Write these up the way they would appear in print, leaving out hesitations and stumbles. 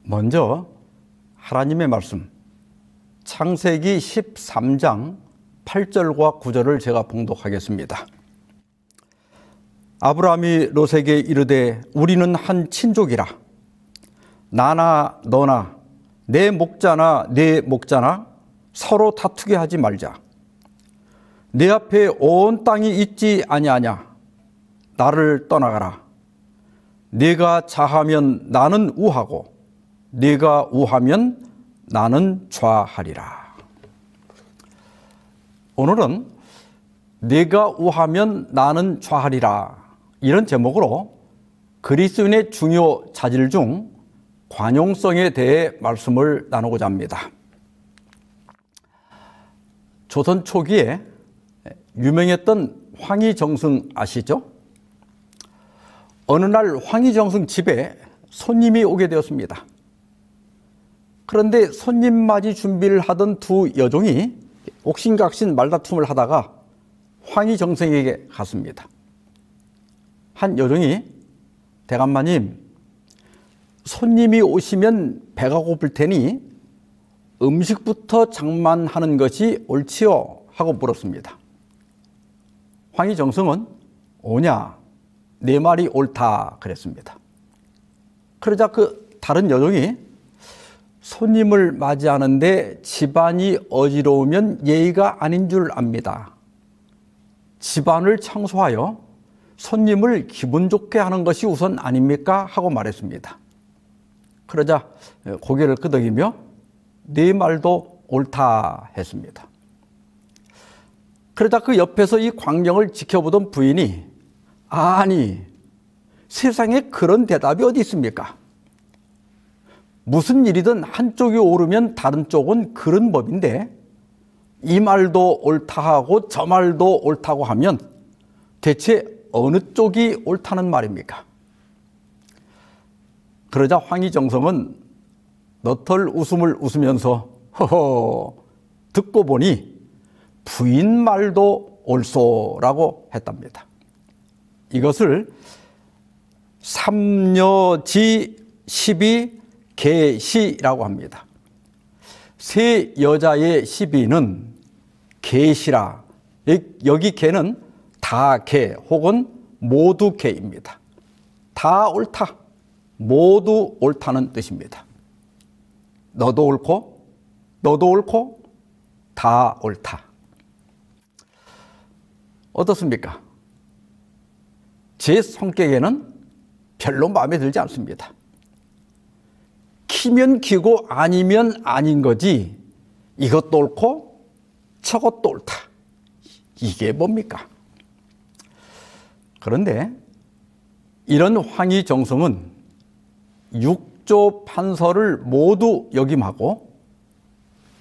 먼저 하나님의 말씀 창세기 13장 8절과 9절을 제가 봉독하겠습니다. 아브라함이 롯에게 이르되 우리는 한 친족이라 나나 너나 내 목자나 내 목자나 서로 다투게 하지 말자. 내 앞에 온 땅이 있지 아니하냐. 나를 떠나가라. 네가 좌하면 나는 우하고 네가 우하면 나는 좌하리라. 오늘은 네가 우하면 나는 좌하리라 이런 제목으로 그리스도인의 중요 자질 중 관용성에 대해 말씀을 나누고자 합니다. 조선 초기에 유명했던 황희정승 아시죠? 어느 날 황희정승 집에 손님이 오게 되었습니다. 그런데 손님 맞이 준비를 하던 두 여종이 옥신각신 말다툼을 하다가 황희정승에게 갔습니다. 한 여종이 대감마님, 손님이 오시면 배가 고플 테니 음식부터 장만하는 것이 옳지요? 하고 물었습니다. 황희정승은 오냐, 내 말이 옳다 그랬습니다. 그러자 그 다른 여종이 손님을 맞이하는데 집안이 어지러우면 예의가 아닌 줄 압니다. 집안을 청소하여 손님을 기분 좋게 하는 것이 우선 아닙니까? 하고 말했습니다. 그러자 고개를 끄덕이며 네 말도 옳다 했습니다. 그러자 그 옆에서 이 광경을 지켜보던 부인이 아니, 세상에 그런 대답이 어디 있습니까? 무슨 일이든 한쪽이 옳으면 다른 쪽은 그런 법인데 이 말도 옳다 하고 저 말도 옳다고 하면 대체 어느 쪽이 옳다는 말입니까? 그러자 황희정성은 너털 웃음을 웃으면서 허허 듣고 보니 부인 말도 옳소라고 했답니다. 이것을 삼여지 12 계시라고 합니다. 세 여자의 시비는 계시라. 여기 계는 다 계 혹은 모두 계입니다. 다 옳다, 모두 옳다는 뜻입니다. 너도 옳고 너도 옳고 다 옳다. 어떻습니까? 제 성격에는 별로 마음에 들지 않습니다. 키면 키고 아니면 아닌 거지 이것도 옳고 저것도 옳다. 이게 뭡니까? 그런데 이런 황희정성은 육조 판서를 모두 역임하고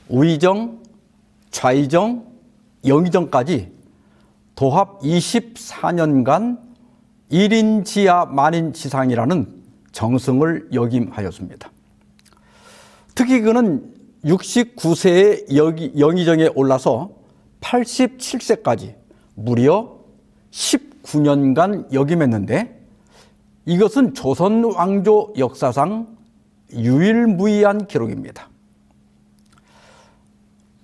우의정, 좌의정, 영의정까지 도합 24년간 1인 지하 만인 지상이라는 정승을 역임하였습니다. 특히 그는 69세의 영의정에 올라서 87세까지 무려 19년간 역임했는데 이것은 조선 왕조 역사상 유일무이한 기록입니다.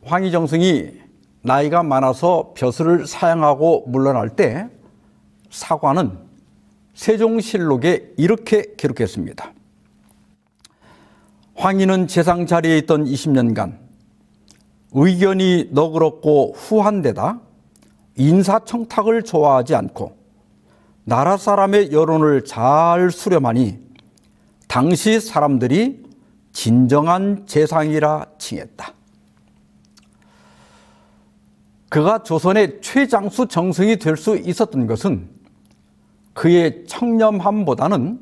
황희정승이 나이가 많아서 벼슬을 사양하고 물러날 때 사관은 세종실록에 이렇게 기록했습니다. 황희는 재상 자리에 있던 20년간 의견이 너그럽고 후한데다 인사청탁을 좋아하지 않고 나라 사람의 여론을 잘 수렴하니 당시 사람들이 진정한 재상이라 칭했다. 그가 조선의 최장수 정승이 될 수 있었던 것은 그의 청렴함보다는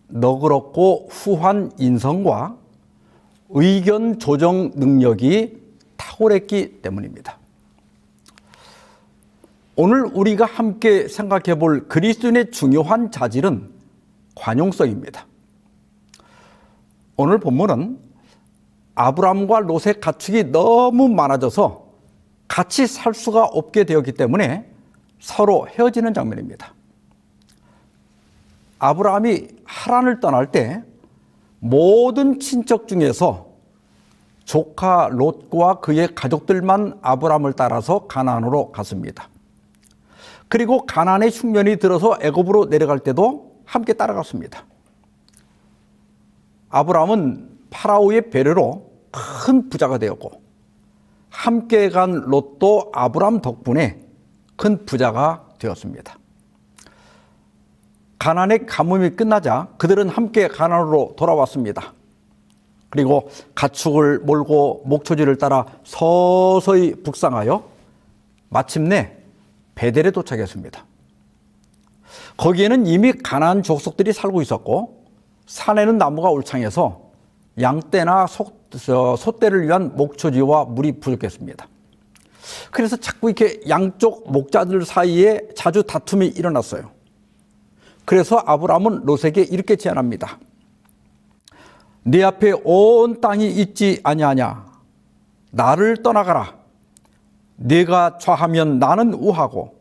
너그럽고 후한 인성과 의견 조정 능력이 탁월했기 때문입니다. 오늘 우리가 함께 생각해 볼 그리스도인의 중요한 자질은 관용성입니다. 오늘 본문은 아브라함과 롯의 가축이 너무 많아져서 같이 살 수가 없게 되었기 때문에 서로 헤어지는 장면입니다. 아브라함이 하란을 떠날 때 모든 친척 중에서 조카 롯과 그의 가족들만 아브라함을 따라서 가나안으로 갔습니다. 그리고 가나안의 흉년이 들어서 애굽으로 내려갈 때도 함께 따라갔습니다. 아브라함은 파라오의 배려로 큰 부자가 되었고 함께 간 롯도 아브라함 덕분에 큰 부자가 되었습니다. 가나안의 가뭄이 끝나자 그들은 함께 가나안으로 돌아왔습니다. 그리고 가축을 몰고 목초지를 따라 서서히 북상하여 마침내 베델에 도착했습니다. 거기에는 이미 가나안 족속들이 살고 있었고 산에는 나무가 울창해서 양떼나 소떼를 위한 목초지와 물이 부족했습니다. 그래서 자꾸 이렇게 양쪽 목자들 사이에 자주 다툼이 일어났어요. 그래서 아브라함은 롯에게 이렇게 제안합니다. 네 앞에 온 땅이 있지 아니하냐? 나를 떠나가라. 네가 좌하면 나는 우하고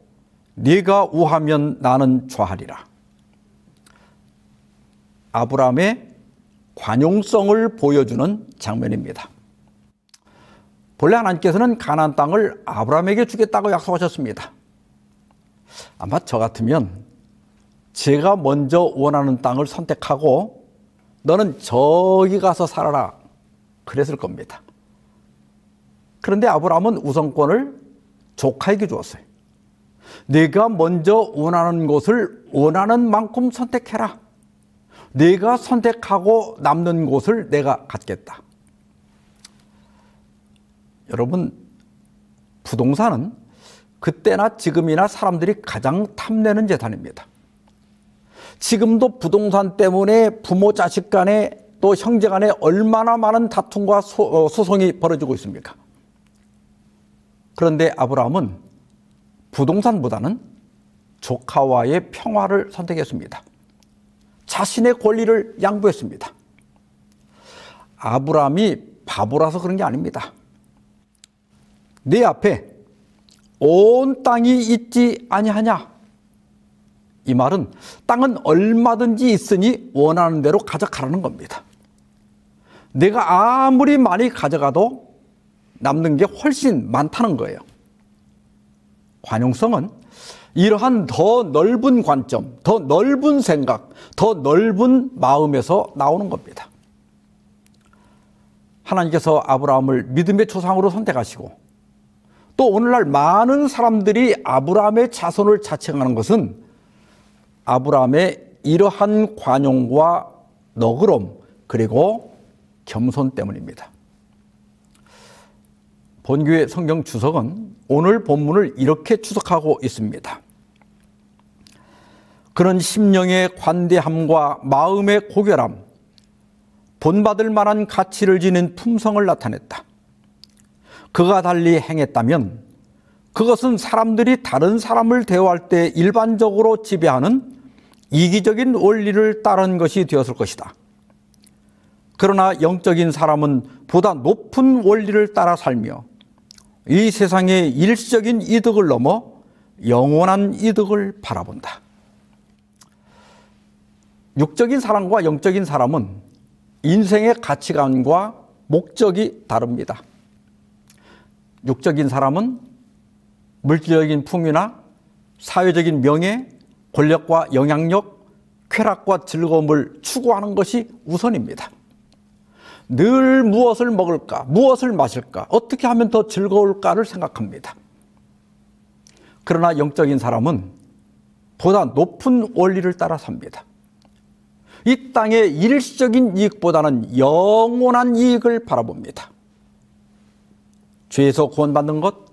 네가 우하면 나는 좌하리라. 아브라함의 관용성을 보여주는 장면입니다. 본래 하나님께서는 가나안 땅을 아브라함에게 주겠다고 약속하셨습니다. 아마 저 같으면 제가 먼저 원하는 땅을 선택하고 너는 저기 가서 살아라 그랬을 겁니다. 그런데 아브라함은 우선권을 조카에게 주었어요. 내가 먼저 원하는 곳을 원하는 만큼 선택해라. 내가 선택하고 남는 곳을 내가 갖겠다. 여러분, 부동산은 그때나 지금이나 사람들이 가장 탐내는 재산입니다. 지금도 부동산 때문에 부모 자식 간에 또 형제 간에 얼마나 많은 다툼과 소송이 벌어지고 있습니까? 그런데 아브라함은 부동산보다는 조카와의 평화를 선택했습니다. 자신의 권리를 양보했습니다. 아브라함이 바보라서 그런 게 아닙니다. 네 앞에 온 땅이 있지 아니하냐? 이 말은 땅은 얼마든지 있으니 원하는 대로 가져가라는 겁니다. 내가 아무리 많이 가져가도 남는 게 훨씬 많다는 거예요. 관용성은 이러한 더 넓은 관점, 더 넓은 생각, 더 넓은 마음에서 나오는 겁니다. 하나님께서 아브라함을 믿음의 조상으로 선택하시고 또 오늘날 많은 사람들이 아브라함의 자손을 자칭하는 것은 아브라함의 이러한 관용과 너그러움 그리고 겸손 때문입니다. 본교의 성경 주석은 오늘 본문을 이렇게 추석하고 있습니다. 그런 심령의 관대함과 마음의 고결함, 본받을 만한 가치를 지닌 품성을 나타냈다. 그가 달리 행했다면 그것은 사람들이 다른 사람을 대우할 때 일반적으로 지배하는 이기적인 원리를 따른 것이 되었을 것이다. 그러나 영적인 사람은 보다 높은 원리를 따라 살며 이 세상의 일시적인 이득을 넘어 영원한 이득을 바라본다. 육적인 사람과 영적인 사람은 인생의 가치관과 목적이 다릅니다. 육적인 사람은 물질적인 풍요나 사회적인 명예, 권력과 영향력, 쾌락과 즐거움을 추구하는 것이 우선입니다. 늘 무엇을 먹을까, 무엇을 마실까, 어떻게 하면 더 즐거울까를 생각합니다. 그러나 영적인 사람은 보다 높은 원리를 따라 삽니다. 이 땅의 일시적인 이익보다는 영원한 이익을 바라봅니다. 죄에서 구원받는 것,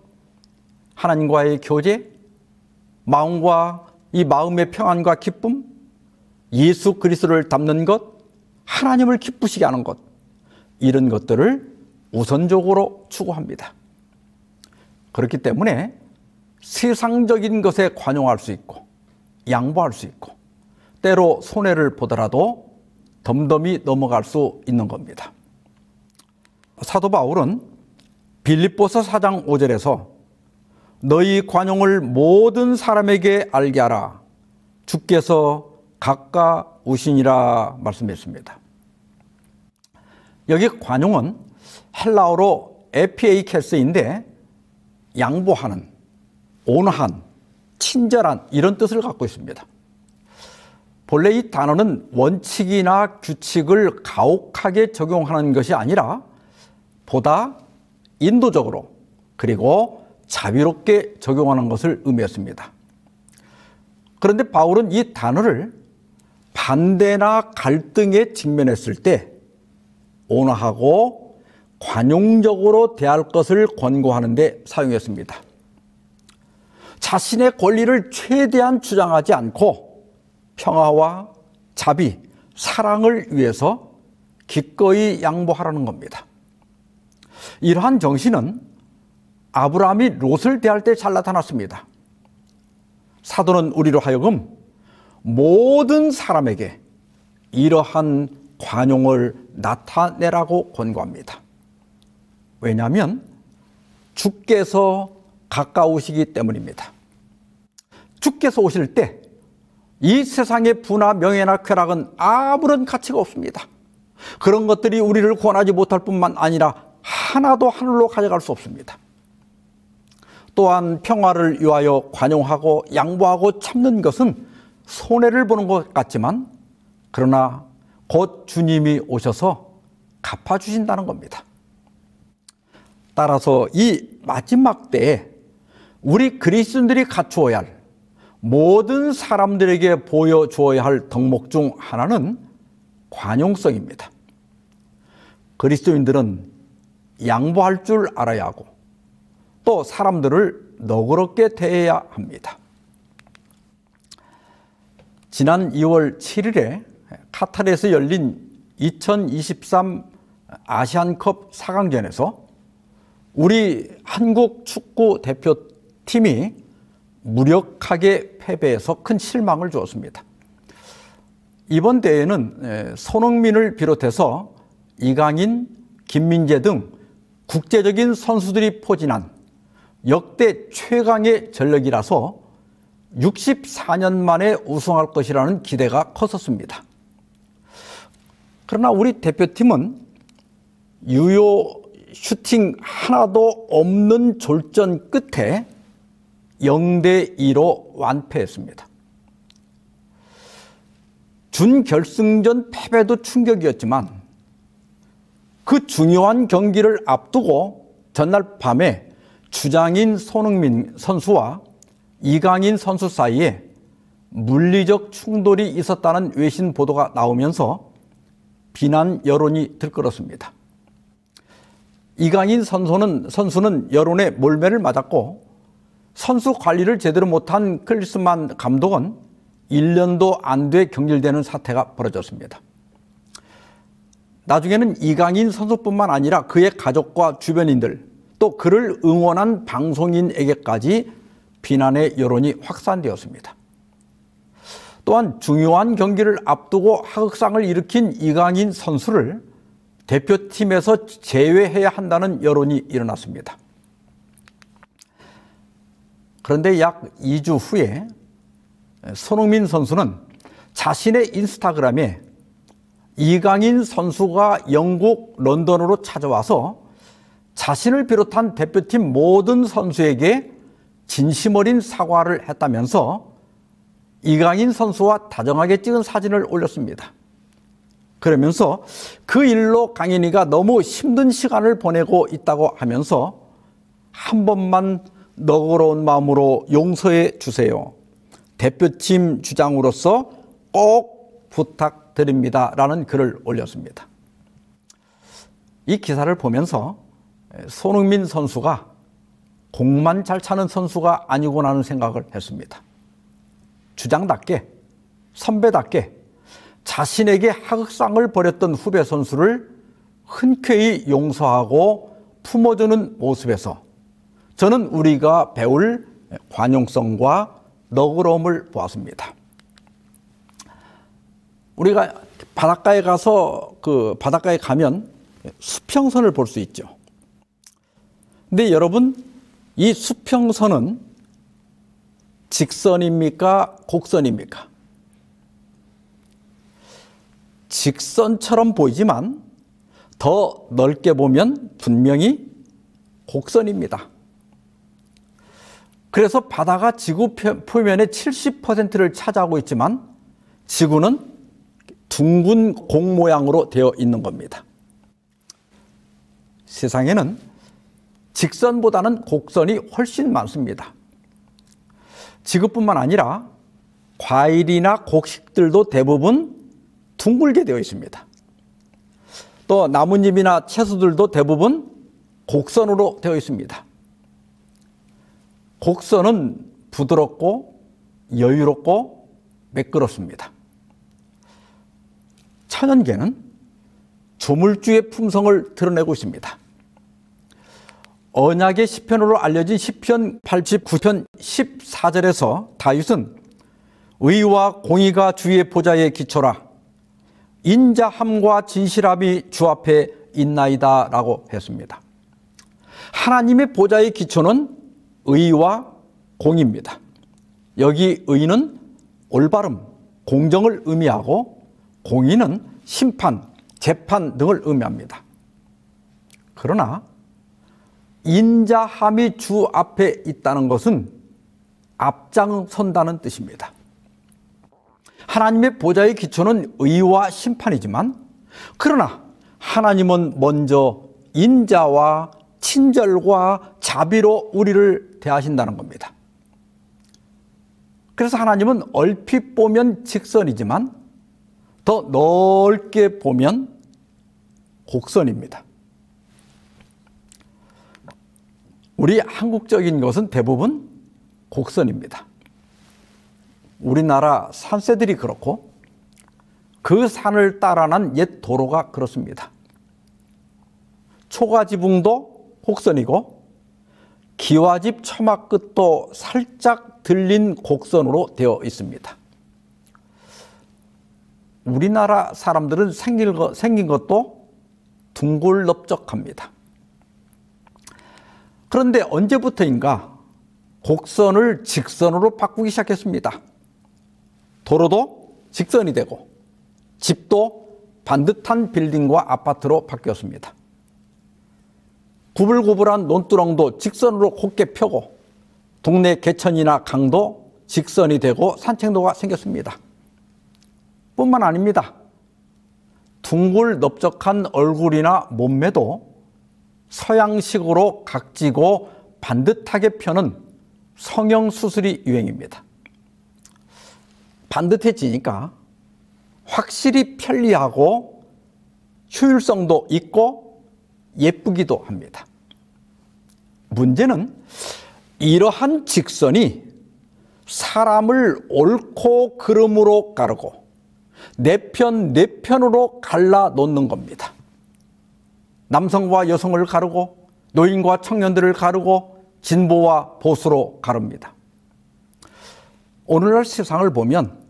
하나님과의 교제, 마음과 이 마음의 평안과 기쁨, 예수 그리스도를 닮는 것, 하나님을 기쁘시게 하는 것, 이런 것들을 우선적으로 추구합니다. 그렇기 때문에 세상적인 것에 관용할 수 있고 양보할 수 있고 때로 손해를 보더라도 덤덤히 넘어갈 수 있는 겁니다. 사도 바울은 빌립보서 4장 5절에서 너희 관용을 모든 사람에게 알게 하라. 주께서 가까우시니라 말씀했습니다. 여기 관용은 헬라어로 에피에이케스인데 양보하는, 온화한, 친절한 이런 뜻을 갖고 있습니다. 본래 이 단어는 원칙이나 규칙을 가혹하게 적용하는 것이 아니라 보다 인도적으로 그리고 자비롭게 적용하는 것을 의미했습니다. 그런데 바울은 이 단어를 반대나 갈등에 직면했을 때 온화하고 관용적으로 대할 것을 권고하는 데 사용했습니다. 자신의 권리를 최대한 주장하지 않고 평화와 자비, 사랑을 위해서 기꺼이 양보하라는 겁니다. 이러한 정신은 아브라함이 롯을 대할 때 잘 나타났습니다. 사도는 우리로 하여금 모든 사람에게 이러한 관용을 나타내라고 권고합니다. 왜냐하면 주께서 가까우시기 때문입니다. 주께서 오실 때 이 세상의 부나 명예나 쾌락은 아무런 가치가 없습니다. 그런 것들이 우리를 구원하지 못할 뿐만 아니라 하나도 하늘로 가져갈 수 없습니다. 또한 평화를 위하여 관용하고 양보하고 참는 것은 손해를 보는 것 같지만 그러나 곧 주님이 오셔서 갚아주신다는 겁니다. 따라서 이 마지막 때에 우리 그리스도인들이 갖추어야 할 모든 사람들에게 보여주어야 할 덕목 중 하나는 관용성입니다. 그리스도인들은 양보할 줄 알아야 하고 또 사람들을 너그럽게 대해야 합니다. 지난 2월 7일에 카타르에서 열린 2023 아시안컵 4강전에서 우리 한국 축구 대표팀이 무력하게 패배해서 큰 실망을 주었습니다. 이번 대회는 손흥민을 비롯해서 이강인, 김민재 등 국제적인 선수들이 포진한 역대 최강의 전력이라서 64년 만에 우승할 것이라는 기대가 컸었습니다. 그러나 우리 대표팀은 유효 슈팅 하나도 없는 졸전 끝에 0대2로 완패했습니다. 준결승전 패배도 충격이었지만 그 중요한 경기를 앞두고 전날 밤에 주장인 손흥민 선수와 이강인 선수 사이에 물리적 충돌이 있었다는 외신 보도가 나오면서 비난 여론이 들끓었습니다. 이강인 선수는 여론의 몰매를 맞았고 선수 관리를 제대로 못한 클리스만 감독은 1년도 안 돼 경질되는 사태가 벌어졌습니다. 나중에는 이강인 선수뿐만 아니라 그의 가족과 주변인들 또 그를 응원한 방송인에게까지 비난의 여론이 확산되었습니다. 또한 중요한 경기를 앞두고 하극상을 일으킨 이강인 선수를 대표팀에서 제외해야 한다는 여론이 일어났습니다. 그런데 약 2주 후에 손흥민 선수는 자신의 인스타그램에 이강인 선수가 영국 런던으로 찾아와서 자신을 비롯한 대표팀 모든 선수에게 진심 어린 사과를 했다면서 이강인 선수와 다정하게 찍은 사진을 올렸습니다. 그러면서 그 일로 강인이가 너무 힘든 시간을 보내고 있다고 하면서 한 번만 너그러운 마음으로 용서해 주세요. 대표팀 주장으로서 꼭 부탁드립니다. 라는 글을 올렸습니다. 이 기사를 보면서 손흥민 선수가 공만 잘 차는 선수가 아니구나 하는 생각을 했습니다. 주장답게, 선배답게 자신에게 하극상을 벌였던 후배 선수를 흔쾌히 용서하고 품어주는 모습에서 저는 우리가 배울 관용성과 너그러움을 보았습니다. 우리가 바닷가에 가서 바닷가에 가면 수평선을 볼 수 있죠. 근데 여러분, 이 수평선은 직선입니까? 곡선입니까? 직선처럼 보이지만 더 넓게 보면 분명히 곡선입니다. 그래서 바다가 지구 표면의 70%를 차지하고 있지만 지구는 둥근 공 모양으로 되어 있는 겁니다. 세상에는 직선보다는 곡선이 훨씬 많습니다. 지구뿐만 아니라 과일이나 곡식들도 대부분 둥글게 되어 있습니다. 또 나뭇잎이나 채소들도 대부분 곡선으로 되어 있습니다. 곡선은 부드럽고 여유롭고 매끄럽습니다. 천연계는 조물주의 품성을 드러내고 있습니다. 언약의 시편으로 알려진 시편 89편 14절에서 다윗은 의와 공의가 주의 보좌에 기초라 인자함과 진실함이 주 앞에 있나이다 라고 했습니다. 하나님의 보좌의 기초는 의와 공의입니다. 여기 의는 올바름, 공정을 의미하고 공의는 심판, 재판 등을 의미합니다. 그러나 인자함이 주 앞에 있다는 것은 앞장선다는 뜻입니다. 하나님의 보좌의 기초는 의와 심판이지만 그러나 하나님은 먼저 인자와 친절과 자비로 우리를 대하신다는 겁니다. 그래서 하나님은 얼핏 보면 직선이지만 더 넓게 보면 곡선입니다. 우리 한국적인 것은 대부분 곡선입니다. 우리나라 산세들이 그렇고 그 산을 따라 난 옛 도로가 그렇습니다. 초가지붕도 곡선이고 기와집 처마 끝도 살짝 들린 곡선으로 되어 있습니다. 우리나라 사람들은 생긴 것도 둥글넓적합니다. 그런데 언제부터인가 곡선을 직선으로 바꾸기 시작했습니다. 도로도 직선이 되고 집도 반듯한 빌딩과 아파트로 바뀌었습니다. 구불구불한 논두렁도 직선으로 곱게 펴고 동네 개천이나 강도 직선이 되고 산책로가 생겼습니다. 뿐만 아닙니다. 둥글넓적한 얼굴이나 몸매도 서양식으로 각지고 반듯하게 펴는 성형수술이 유행입니다. 반듯해지니까 확실히 편리하고 효율성도 있고 예쁘기도 합니다. 문제는 이러한 직선이 사람을 옳고 그름으로 가르고 내 편으로 갈라 놓는 겁니다. 남성과 여성을 가르고 노인과 청년들을 가르고 진보와 보수로 가릅니다. 오늘날 세상을 보면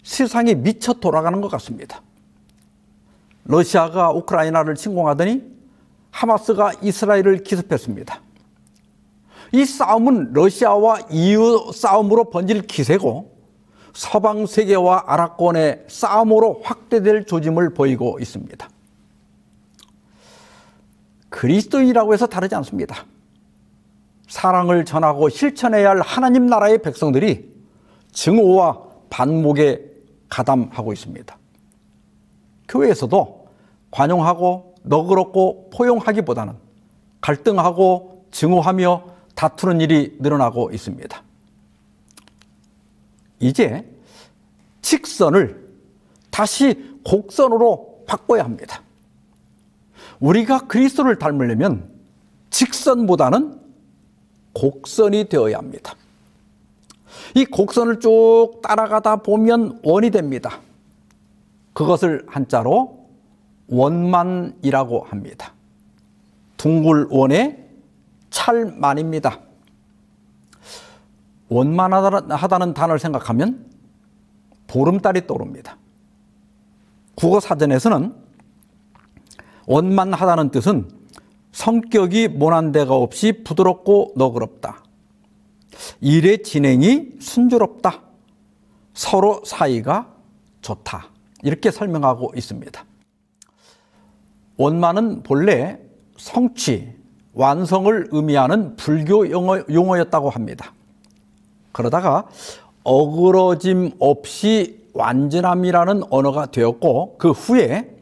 세상이 미쳐 돌아가는 것 같습니다. 러시아가 우크라이나를 침공하더니 하마스가 이스라엘을 기습했습니다. 이 싸움은 러시아와 EU 싸움으로 번질 기세고 서방 세계와 아랍권의 싸움으로 확대될 조짐을 보이고 있습니다. 그리스도인이라고 해서 다르지 않습니다. 사랑을 전하고 실천해야 할 하나님 나라의 백성들이 증오와 반목에 가담하고 있습니다. 교회에서도 관용하고 너그럽고 포용하기보다는 갈등하고 증오하며 다투는 일이 늘어나고 있습니다. 이제 직선을 다시 곡선으로 바꿔야 합니다. 우리가 그리스도를 닮으려면 직선보다는 곡선이 되어야 합니다. 이 곡선을 쭉 따라가다 보면 원이 됩니다. 그것을 한자로 원만이라고 합니다. 둥글원의 찰만입니다. 원만하다는 단어를 생각하면 보름달이 떠오릅니다. 국어사전에서는 원만하다는 뜻은 성격이 모난 데가 없이 부드럽고 너그럽다. 일의 진행이 순조롭다. 서로 사이가 좋다. 이렇게 설명하고 있습니다. 원만은 본래 성취, 완성을 의미하는 불교 용어였다고 합니다. 그러다가 어그러짐 없이 완전함이라는 언어가 되었고, 그 후에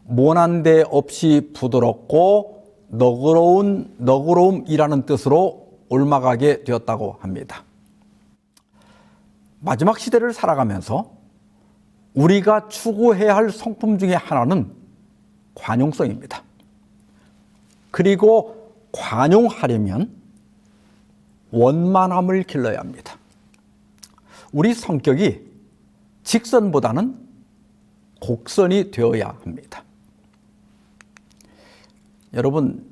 모난데 없이 부드럽고 너그러움이라는 뜻으로 옮아가게 되었다고 합니다. 마지막 시대를 살아가면서 우리가 추구해야 할 성품 중에 하나는 관용성입니다. 그리고 관용하려면 원만함을 길러야 합니다. 우리 성격이 직선보다는 곡선이 되어야 합니다. 여러분,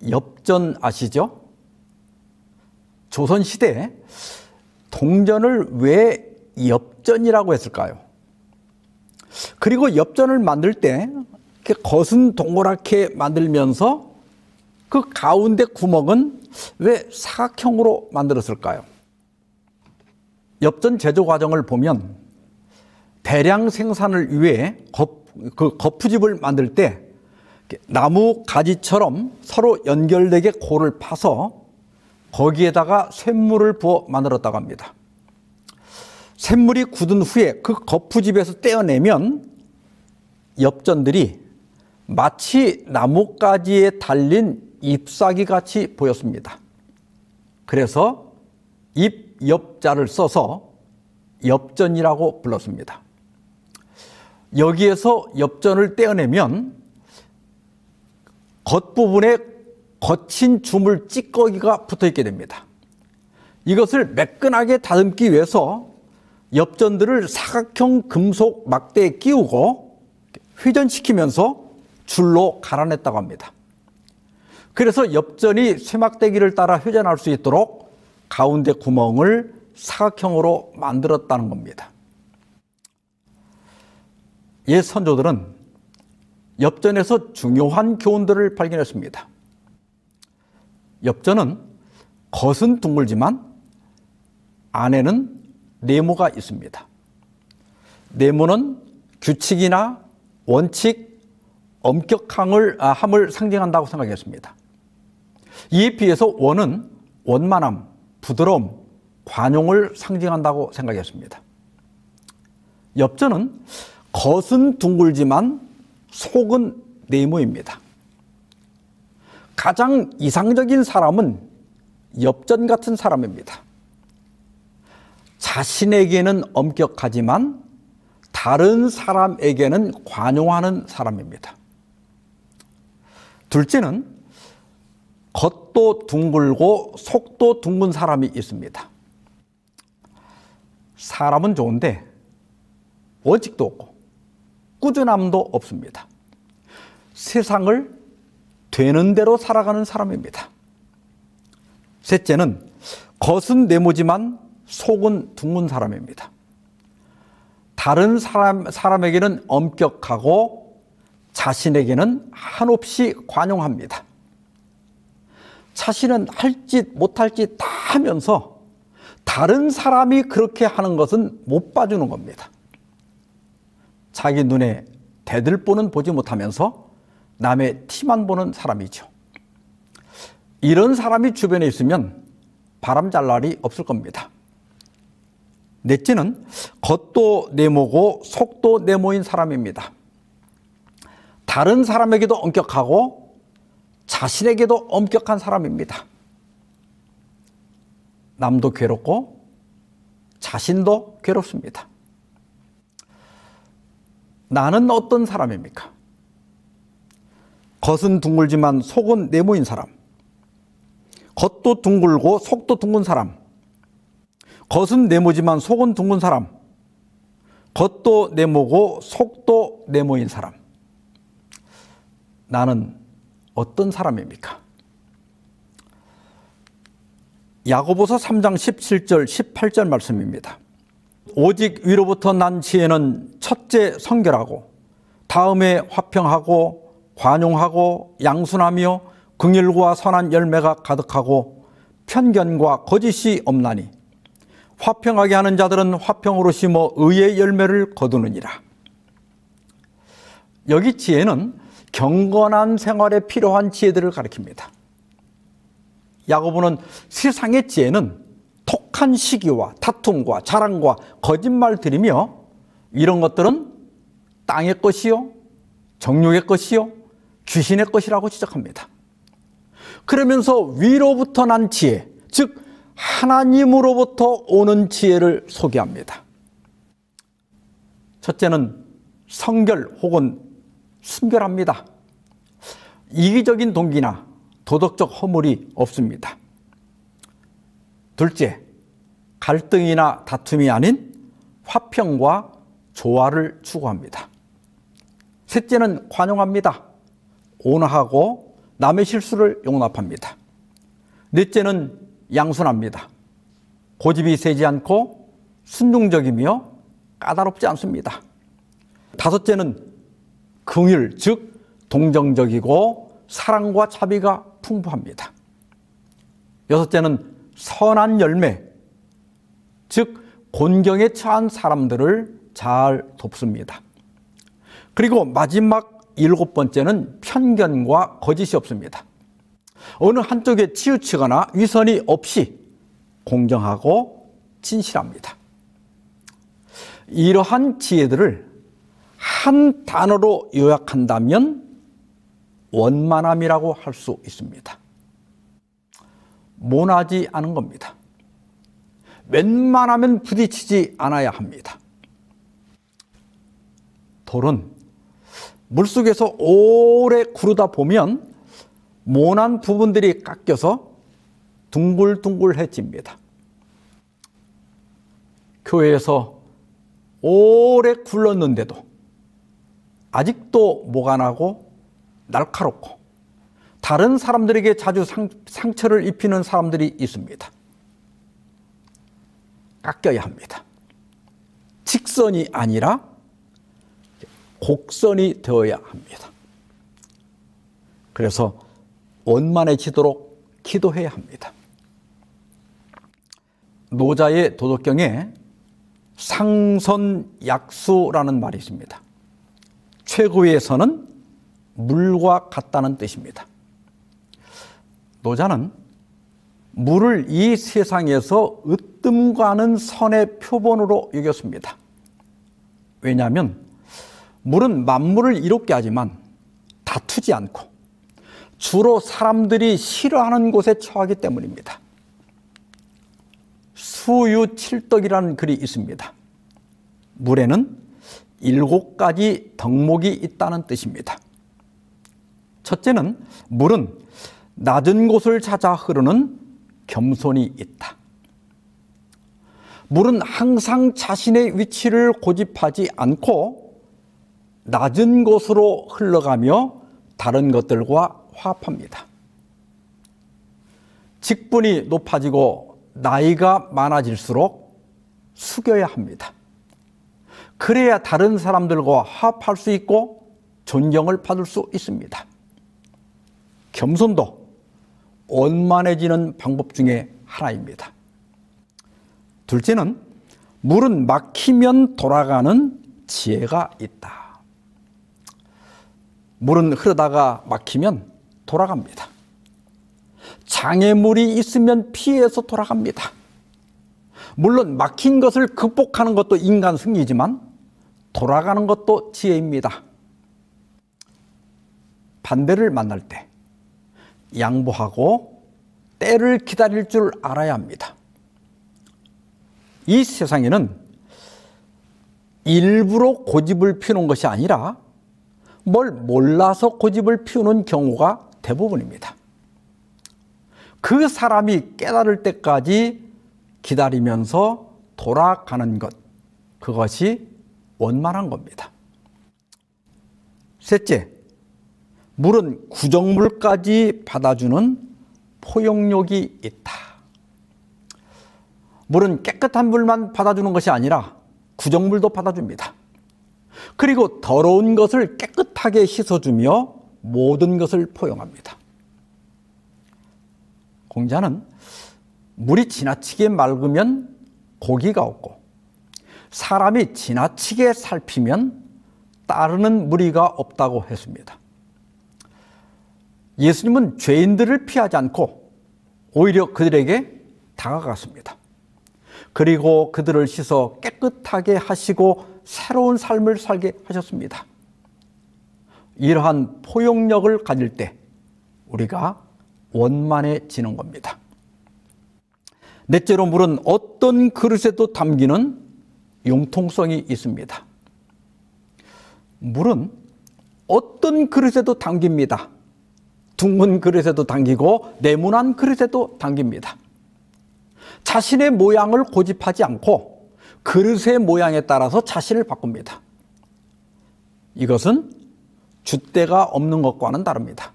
엽전 아시죠? 조선시대에 동전을 왜 엽전이라고 했을까요? 그리고 엽전을 만들 때 이렇게 겉은 동그랗게 만들면서 그 가운데 구멍은 왜 사각형으로 만들었을까요? 엽전 제조 과정을 보면 대량 생산을 위해 그 거푸집을 만들 때 나무 가지처럼 서로 연결되게 골을 파서 거기에다가 쇳물을 부어 만들었다고 합니다. 쇳물이 굳은 후에 그 거푸집에서 떼어내면 엽전들이 마치 나뭇가지에 달린 잎사귀 같이 보였습니다. 그래서 잎엽자를 써서 엽전이라고 불렀습니다. 여기에서 엽전을 떼어내면 겉부분에 거친 주물 찌꺼기가 붙어있게 됩니다. 이것을 매끈하게 다듬기 위해서 엽전들을 사각형 금속 막대에 끼우고 회전시키면서 줄로 갈아냈다고 합니다. 그래서 엽전이 쇠막대기를 따라 회전할 수 있도록 가운데 구멍을 사각형으로 만들었다는 겁니다. 옛 선조들은 엽전에서 중요한 교훈들을 발견했습니다. 엽전은 겉은 둥글지만 안에는 네모가 있습니다. 네모는 규칙이나 원칙, 엄격함을 상징한다고 생각했습니다. 이에 비해서 원은 원만함, 부드러움, 관용을 상징한다고 생각했습니다. 엽전은 겉은 둥글지만 속은 네모입니다. 가장 이상적인 사람은 엽전 같은 사람입니다. 자신에게는 엄격하지만 다른 사람에게는 관용하는 사람입니다. 둘째는 겉도 둥글고 속도 둥근 사람이 있습니다. 사람은 좋은데 원칙도 없고 꾸준함도 없습니다. 세상을 되는 대로 살아가는 사람입니다. 셋째는 겉은 네모지만 속은 둥근 사람입니다. 다른 사람에게는 엄격하고 자신에게는 한없이 관용합니다. 자신은 할 짓 못할 짓 다 하면서 다른 사람이 그렇게 하는 것은 못 봐주는 겁니다. 자기 눈에 대들보는 보지 못하면서 남의 티만 보는 사람이죠. 이런 사람이 주변에 있으면 바람잘 날이 없을 겁니다. 넷째는 겉도 네모고 속도 네모인 사람입니다. 다른 사람에게도 엄격하고 자신에게도 엄격한 사람입니다. 남도 괴롭고 자신도 괴롭습니다. 나는 어떤 사람입니까? 겉은 둥글지만 속은 네모인 사람, 겉도 둥글고 속도 둥근 사람, 겉은 네모지만 속은 둥근 사람, 겉도 네모고 속도 네모인 사람. 나는 어떤 사람입니까? 야고보서 3장 17절 18절 말씀입니다. 오직 위로부터 난 지혜는 첫째 성결하고 다음에 화평하고 관용하고 양순하며 긍휼과 선한 열매가 가득하고 편견과 거짓이 없나니 화평하게 하는 자들은 화평으로 심어 의의 열매를 거두느니라. 여기 지혜는 경건한 생활에 필요한 지혜들을 가리킵니다. 야고보는 세상의 지혜는 독한 시기와 다툼과 자랑과 거짓말들이며 이런 것들은 땅의 것이요, 정욕의 것이요, 귀신의 것이라고 지적합니다. 그러면서 위로부터 난 지혜, 즉 하나님으로부터 오는 지혜를 소개합니다. 첫째는 성결 혹은 순결합니다. 이기적인 동기나 도덕적 허물이 없습니다. 둘째, 갈등이나 다툼이 아닌 화평과 조화를 추구합니다. 셋째는 관용합니다. 온화하고 남의 실수를 용납합니다. 넷째는 양순합니다. 고집이 세지 않고 순종적이며 까다롭지 않습니다. 다섯째는 긍휼, 즉 동정적이고 사랑과 자비가 풍부합니다. 여섯째는 선한 열매, 즉 곤경에 처한 사람들을 잘 돕습니다. 그리고 마지막 일곱 번째는 편견과 거짓이 없습니다. 어느 한쪽에 치우치거나 위선이 없이 공정하고 진실합니다. 이러한 지혜들을 한 단어로 요약한다면 원만함이라고 할 수 있습니다. 모나지 않은 겁니다. 웬만하면 부딪히지 않아야 합니다. 돌은 물속에서 오래 구르다 보면 모난 부분들이 깎여서 둥글둥글해집니다. 교회에서 오래 굴렀는데도 아직도 모가나고 날카롭고 다른 사람들에게 자주 상처를 입히는 사람들이 있습니다. 깎여야 합니다. 직선이 아니라 곡선이 되어야 합니다. 그래서 원만해지도록 기도해야 합니다. 노자의 도덕경에 상선약수라는 말이 있습니다. 최고의 선은 물과 같다는 뜻입니다. 노자는 물을 이 세상에서 으뜸과는 선의 표본으로 여겼습니다. 왜냐하면 물은 만물을 이롭게 하지만 다투지 않고 주로 사람들이 싫어하는 곳에 처하기 때문입니다. 수유칠덕이라는 글이 있습니다. 물에는 7가지 덕목이 있다는 뜻입니다. 첫째는 물은 낮은 곳을 찾아 흐르는 겸손이 있다. 물은 항상 자신의 위치를 고집하지 않고 낮은 곳으로 흘러가며 다른 것들과 화합합니다. 직분이 높아지고 나이가 많아질수록 숙여야 합니다. 그래야 다른 사람들과 화합할 수 있고 존경을 받을 수 있습니다. 겸손도 원만해지는 방법 중에 하나입니다. 둘째는 물은 막히면 돌아가는 지혜가 있다. 물은 흐르다가 막히면 돌아갑니다. 장애물이 있으면 피해서 돌아갑니다. 물론 막힌 것을 극복하는 것도 인간 승리지만 돌아가는 것도 지혜입니다. 반대를 만날 때 양보하고 때를 기다릴 줄 알아야 합니다. 이 세상에는 일부러 고집을 피우는 것이 아니라 뭘 몰라서 고집을 피우는 경우가 대부분입니다. 그 사람이 깨달을 때까지 기다리면서 돌아가는 것, 그것이 원만한 겁니다. 셋째, 물은 구정물까지 받아주는 포용력이 있다. 물은 깨끗한 물만 받아주는 것이 아니라 구정물도 받아줍니다. 그리고 더러운 것을 깨끗하게 씻어주며 모든 것을 포용합니다. 공자는 물이 지나치게 맑으면 고기가 없고 사람이 지나치게 살피면 따르는 무리가 없다고 했습니다. 예수님은 죄인들을 피하지 않고 오히려 그들에게 다가갔습니다. 그리고 그들을 씻어 깨끗하게 하시고 새로운 삶을 살게 하셨습니다. 이러한 포용력을 가질 때 우리가 원만해지는 겁니다. 넷째로, 물은 어떤 그릇에도 담기는 융통성이 있습니다. 물은 어떤 그릇에도 담깁니다. 둥근 그릇에도 담기고 네모난 그릇에도 담깁니다. 자신의 모양을 고집하지 않고 그릇의 모양에 따라서 자신을 바꿉니다. 이것은 줏대가 없는 것과는 다릅니다.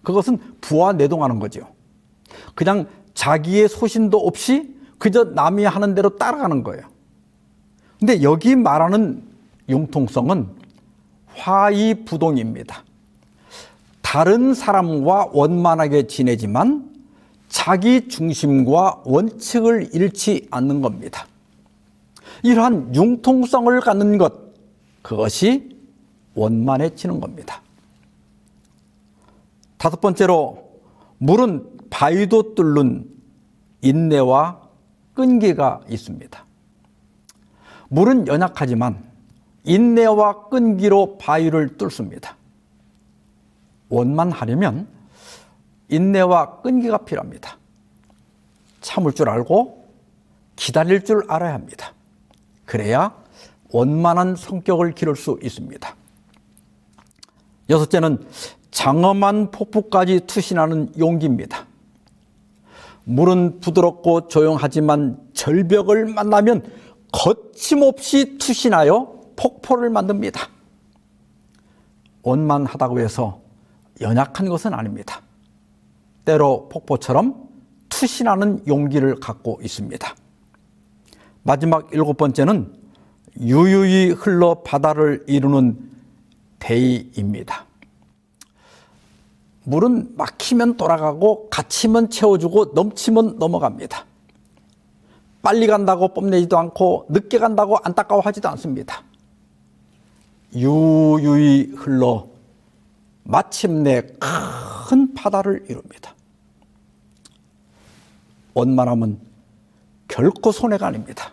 그것은 부와 내동하는 거죠. 그냥 자기의 소신도 없이 그저 남이 하는 대로 따라가는 거예요. 근데 여기 말하는 융통성은 화이부동입니다. 다른 사람과 원만하게 지내지만 자기 중심과 원칙을 잃지 않는 겁니다. 이러한 융통성을 갖는 것, 그것이 원만해지는 겁니다. 다섯 번째로, 물은 바위도 뚫는 인내와 끈기가 있습니다. 물은 연약하지만 인내와 끈기로 바위를 뚫습니다. 원만하려면 인내와 끈기가 필요합니다. 참을 줄 알고 기다릴 줄 알아야 합니다. 그래야 원만한 성격을 기를 수 있습니다. 여섯째는 장엄한 폭풍까지 투신하는 용기입니다. 물은 부드럽고 조용하지만 절벽을 만나면 거침없이 투신하여 폭포를 만듭니다. 원만하다고 해서 연약한 것은 아닙니다. 때로 폭포처럼 투신하는 용기를 갖고 있습니다. 마지막 일곱 번째는 유유히 흘러 바다를 이루는 대의입니다. 물은 막히면 돌아가고 갇히면 채워주고 넘치면 넘어갑니다. 빨리 간다고 뽐내지도 않고 늦게 간다고 안타까워하지도 않습니다. 유유히 흘러 마침내 큰 바다를 이룹니다. 원만함은 결코 손해가 아닙니다.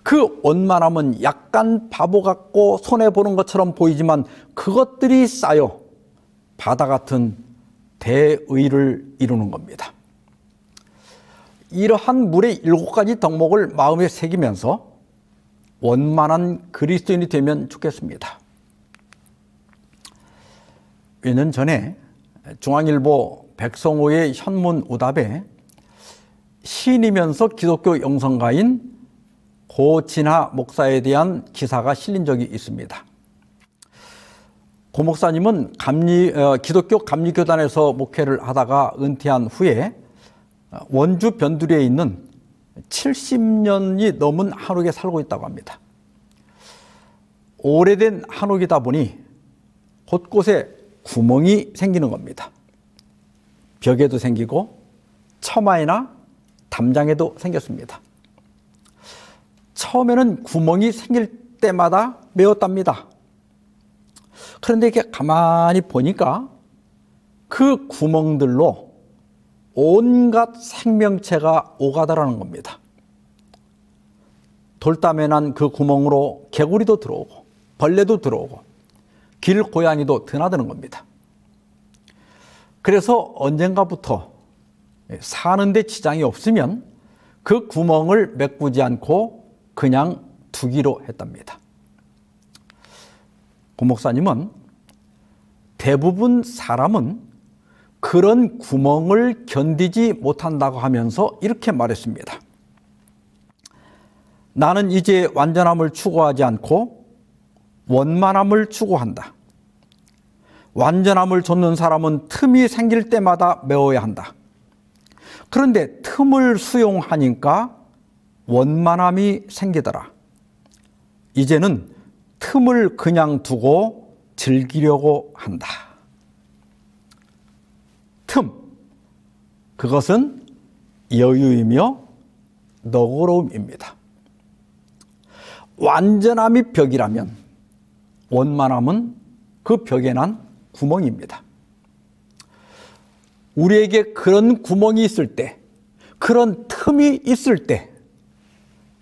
그 원만함은 약간 바보 같고 손해보는 것처럼 보이지만 그것들이 쌓여 바다 같은 대의를 이루는 겁니다. 이러한 물의 7가지 덕목을 마음에 새기면서 원만한 그리스도인이 되면 좋겠습니다. 몇 년 전에 중앙일보 백성호의 현문 오답에 시인이면서 기독교 영성가인 고진하 목사에 대한 기사가 실린 적이 있습니다. 고 목사님은 기독교 감리교단에서 목회를 하다가 은퇴한 후에 원주 변두리에 있는 70년이 넘은 한옥에 살고 있다고 합니다. 오래된 한옥이다 보니 곳곳에 구멍이 생기는 겁니다. 벽에도 생기고 처마에나 담장에도 생겼습니다. 처음에는 구멍이 생길 때마다 메웠답니다. 그런데 이렇게 가만히 보니까 그 구멍들로 온갖 생명체가 오가다라는 겁니다. 돌담에 난 그 구멍으로 개구리도 들어오고 벌레도 들어오고 길고양이도 드나드는 겁니다. 그래서 언젠가부터 사는데 지장이 없으면 그 구멍을 메꾸지 않고 그냥 두기로 했답니다. 고 목사님은 대부분 사람은 그런 구멍을 견디지 못한다고 하면서 이렇게 말했습니다. 나는 이제 완전함을 추구하지 않고 원만함을 추구한다. 완전함을 좇는 사람은 틈이 생길 때마다 메워야 한다. 그런데 틈을 수용하니까 원만함이 생기더라. 이제는 틈을 그냥 두고 즐기려고 한다. 틈, 그것은 여유이며 너그러움입니다. 완전함이 벽이라면 원만함은 그 벽에 난 구멍입니다. 우리에게 그런 구멍이 있을 때, 그런 틈이 있을 때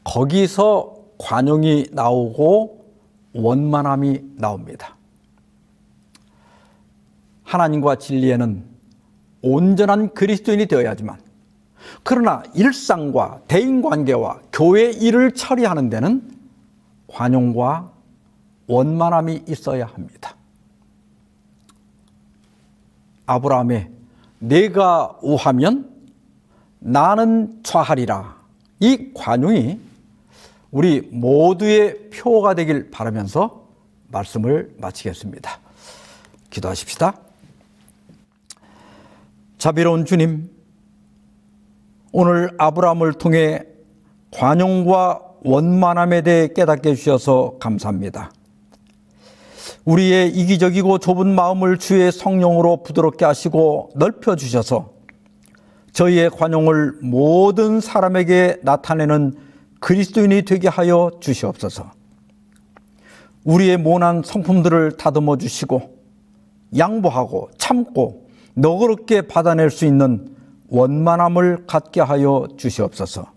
거기서 관용이 나오고 원만함이 나옵니다. 하나님과 진리에는 온전한 그리스도인이 되어야지만, 그러나 일상과 대인관계와 교회 일을 처리하는 데는 관용과 원만함이 있어야 합니다. 아브라함의 내가 우하면 나는 좌하리라, 이 관용이 우리 모두의 표가 되길 바라면서 말씀을 마치겠습니다. 기도하십시다. 자비로운 주님, 오늘 아브라함을 통해 관용과 원만함에 대해 깨닫게 해주셔서 감사합니다. 우리의 이기적이고 좁은 마음을 주의 성령으로 부드럽게 하시고 넓혀주셔서 저희의 관용을 모든 사람에게 나타내는 그리스도인이 되게 하여 주시옵소서. 우리의 모난 성품들을 다듬어 주시고 양보하고 참고 너그럽게 받아낼 수 있는 원만함을 갖게 하여 주시옵소서.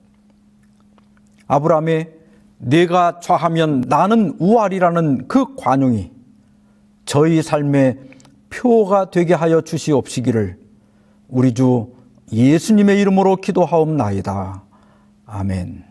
아브라함의 내가 좌하면 나는 우하리라는 그 관용이 저희 삶의 표가 되게 하여 주시옵시기를 우리 주 예수님의 이름으로 기도하옵나이다. 아멘.